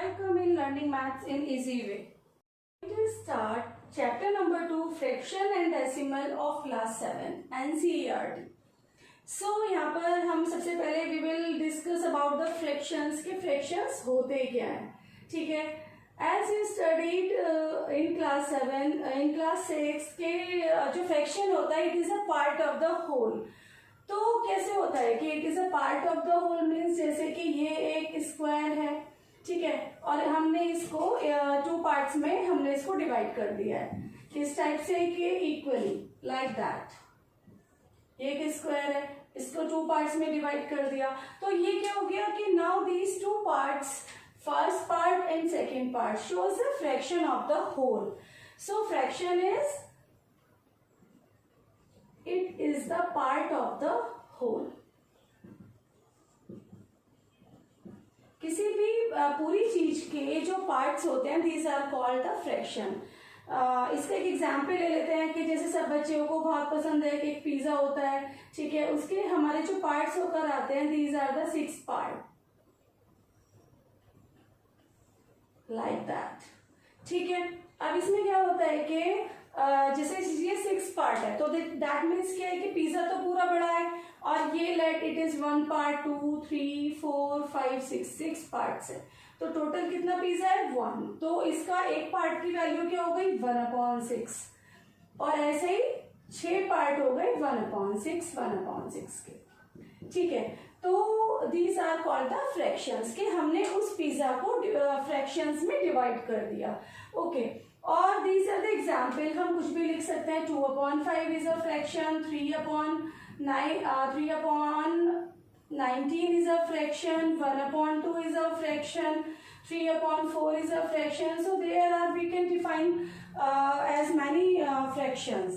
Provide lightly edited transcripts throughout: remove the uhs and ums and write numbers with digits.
Welcome in learning maths in easy way. It is start chapter number 2 fraction and decimal of class 7 NCERT. So यहाँ पर हम सबसे पहले we will discuss about the fractions के fractions होते क्या हैं, ठीक है. As you studied in class 7, in class 6 के जो fraction होता है it is a part of the whole. तो कैसे होता है कि it is a part of the whole means जैसे कि ये एक स्क्वायर है, ठीक है, और हमने इसको टू पार्ट्स में हमने इसको डिवाइड कर दिया है किस टाइप से कि इक्वली लाइक दैट. ये एक स्क्वायर है, इसको टू पार्ट्स में डिवाइड कर दिया. तो ये क्या हो गया कि now these two parts, first part and second part shows the fraction of the whole. So fraction is it is the part of the whole. किसी भी पूरी चीज के जो पार्ट्स होते हैं these are called the fraction. इसका एक एग्जाम्पल ले लेते हैं कि जैसे सब बच्चों को बहुत पसंद है कि एक पिज्जा होता है, ठीक है, उसके हमारे जो पार्ट्स होकर आते हैं these are the 6 part like that, ठीक है. अब इसमें क्या होता है कि जैसे ये 6 पार्ट है तो दैट मीन्स क्या है कि पिज्जा तो पूरा बड़ा है और ये let it is 1 part 2 3 4 5 6 parts है. तो टोटल कितना पिज्जा है 1. तो इसका एक पार्ट की वैल्यू क्या हो गई 1/6 और ऐसे ही 6 पार्ट हो गए 1/6 के, ठीक है. तो these are called the fractions कि हमने उस पिज्जा को फ्रैक्शंस में डिवाइड कर दिया, ओके. और दीज आर द एग्जाम्पल, हम कुछ भी लिख सकते हैं. 2/5 is a fraction, 3/19 is a fraction, 1/2 is a fraction, 3/4 is a fraction. So there are, we can define as many fractions.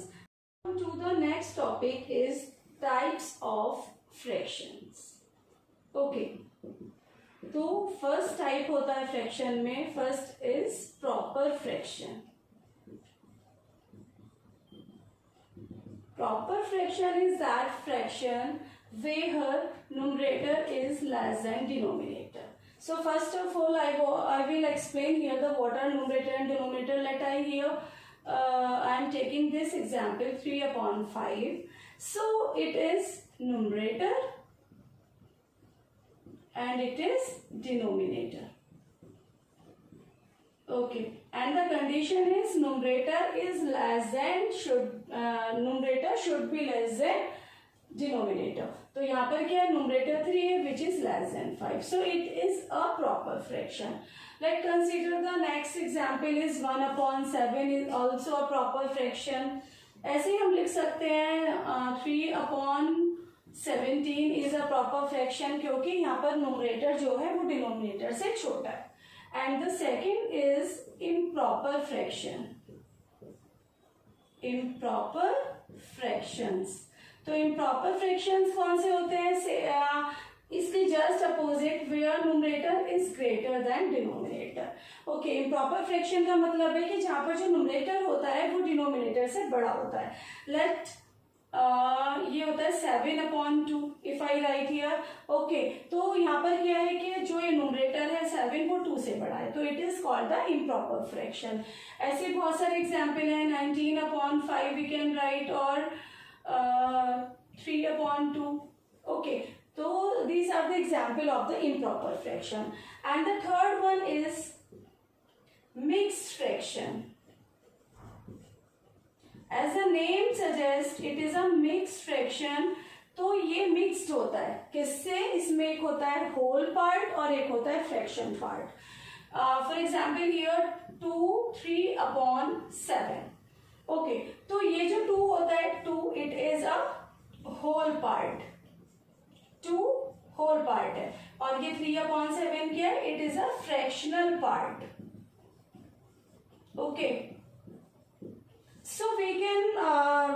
To the next topic is types of fractions. Okay. तो first type होता है fraction में, first is proper fraction. Proper fraction is that fraction where numerator is less than denominator. So first of all I will explain here the what are numerator and denominator. Let I here I am taking this example 3/5. So it is numerator and it is denominator, okay. And the condition is numerator is less than numerator should be less than denominator. तो यहाँ पर क्या है numerator 3 है which is less than 5. So it is a proper fraction. Let's consider the next example is 1/7 is also a proper fraction. ऐसे ही हम लिख सकते हैं 3/17 is a proper fraction क्योंकि यहाँ पर numerator जो है वो denominator से छोटा है. And the second is improper fraction. Improper fractions. तो improper fractions कौन से होते हैं? इसके just opposite where numerator is greater than denominator. Okay, improper fraction का मतलब है कि जहां पर जो न्यूमरेटर होता है वो डिनोमिनेटर से बड़ा होता है. लेट ये होता है 7/2 if I right here, okay. तो यहाँ पर क्या है कि जो ये न्यूमरेटर है 7 वो 2 से बड़ा है, तो it is called the improper fraction. ऐसे बहुत सारे एग्जाम्पल है. 19/5 वी कैन राइट और 3/2, okay. So these are the example of the improper fraction. And the third one is mixed fraction. As the name suggests, it is a mixed fraction. तो ये mixed होता है किससे? इसमें एक होता है whole part और एक होता है fraction part. For example here 3/7. Okay, तो ये जो 2 होता है 2 it is a whole part, 2 whole part है. और ये 3/7 क्या है? It is a fractional part, okay. So we can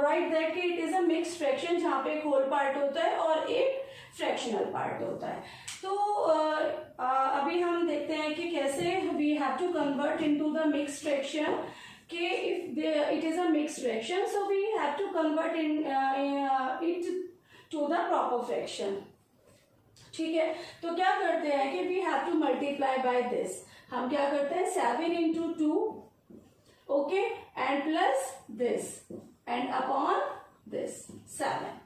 write that कि it is a mixed fraction जहां पे एक होल पार्ट होता है और एक फ्रैक्शनल पार्ट होता है. तो अभी हम देखते हैं कि कैसे we have to convert into the mixed fraction. if it is a mixed fraction, so we have to convert it to the proper fraction. ठीक है, तो क्या करते हैं कि we have to multiply by this. हम क्या करते हैं 7 into 2, okay, and plus this and upon this 7।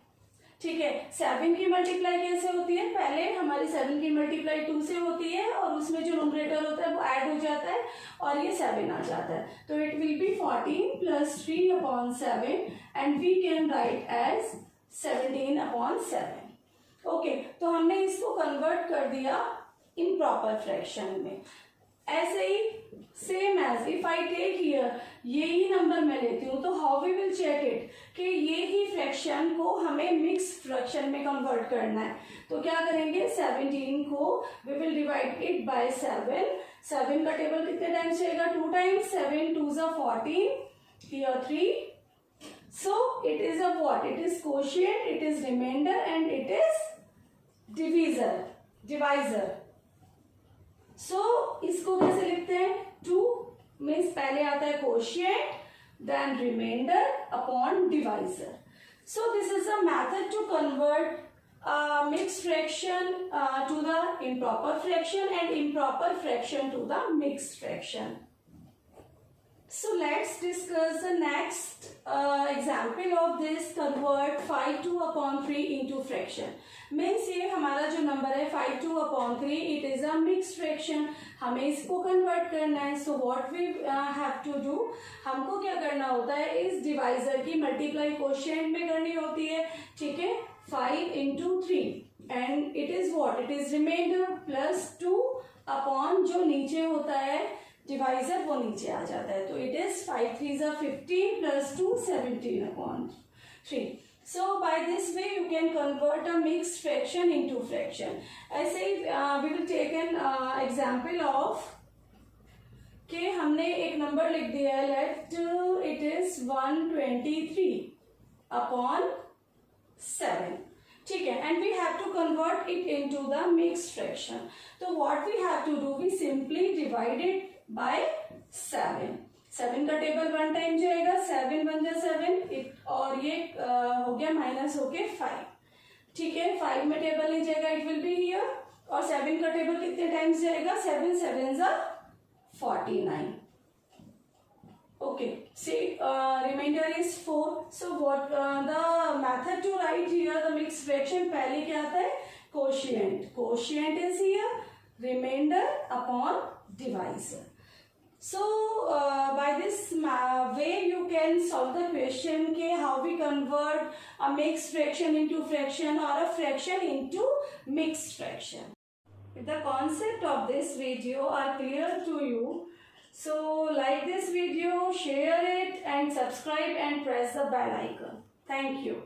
ठीक है, 7 की मल्टीप्लाई कैसे होती है, पहले हमारी 7 की मल्टीप्लाई 2 से होती है और उसमें जो न्यूमरेटर होता है वो ऐड हो जाता है और ये 7 आ जाता है, तो it will be 14 plus 3 upon 7 and we can write as 17 upon 7। Okay, तो हमने इसको कन्वर्ट कर दिया इम्प्रॉपर फ्रैक्शन में। ऐसे ही same as if I take here, ये ही नंबर मैं लेती हूँ, तो how we will check it कि ये ही फ्रैक्शन को हमें मिक्स फ्रैक्शन में कन्वर्ट करना है। तो क्या करेंगे, 17 को we will divide it by 7। 7 का टेबल कितने टाइम्स जाएगा, 2 टाइम्स, 7 2 जा 14, here 3, so it is a what, it is quotient, it is remainder and it is divisor। सो इसको कैसे लिखते हैं, 2 मीन्स पहले आता है quotient, then remainder upon divisor. So this is a method to convert mixed fraction to the improper fraction and improper fraction to the mixed fraction. So let's discuss the next example of this, convert 5/2 upon 3 into fraction। Means ये हमारा जो number है 5/2 upon 3, it is a mixed fraction, हमें इसको convert करना है। So what we have to do, हमको क्या करना होता है, इस डिवाइजर की मल्टीप्लाई कोशिएंट में करनी होती है। ठीक है, 5 into 3 and it is what, it is remainder plus 2 upon जो नीचे होता है डिवाइजर वो नीचे आ जाता है, तो इट इज 5 3 जा 15 plus 2 17 upon 3। So by this way you can convert a mixed fraction into fraction। ऐसे ही we will take an example of कि हमने एक नंबर लिख दिया है, let it is 123 upon 7। ठीक है, and we have to convert it into the mixed fraction। तो what we have to do, we simply divide it by 7। 7 का टेबल 1 टाइम जाएगा, 7 1 जा 7 और ये हो गया माइनस हो के 5। ठीक है, 5 में टेबल नहीं जाएगा, इट विल बी हियर, और 7 का टेबल कितने टाइम्स जाएगा, 7 7 जा 49। Okay, see remainder is 4। So what the method to write here the mixed fraction, पहले क्या आता है quotient, quotient is here remainder upon divisor। So by this way you can solve the question के how we convert a mixed fraction into fraction or a fraction into mixed fraction। If the concept of this video are clear to you, so like this video, share it and subscribe and press the bell icon। Thank you।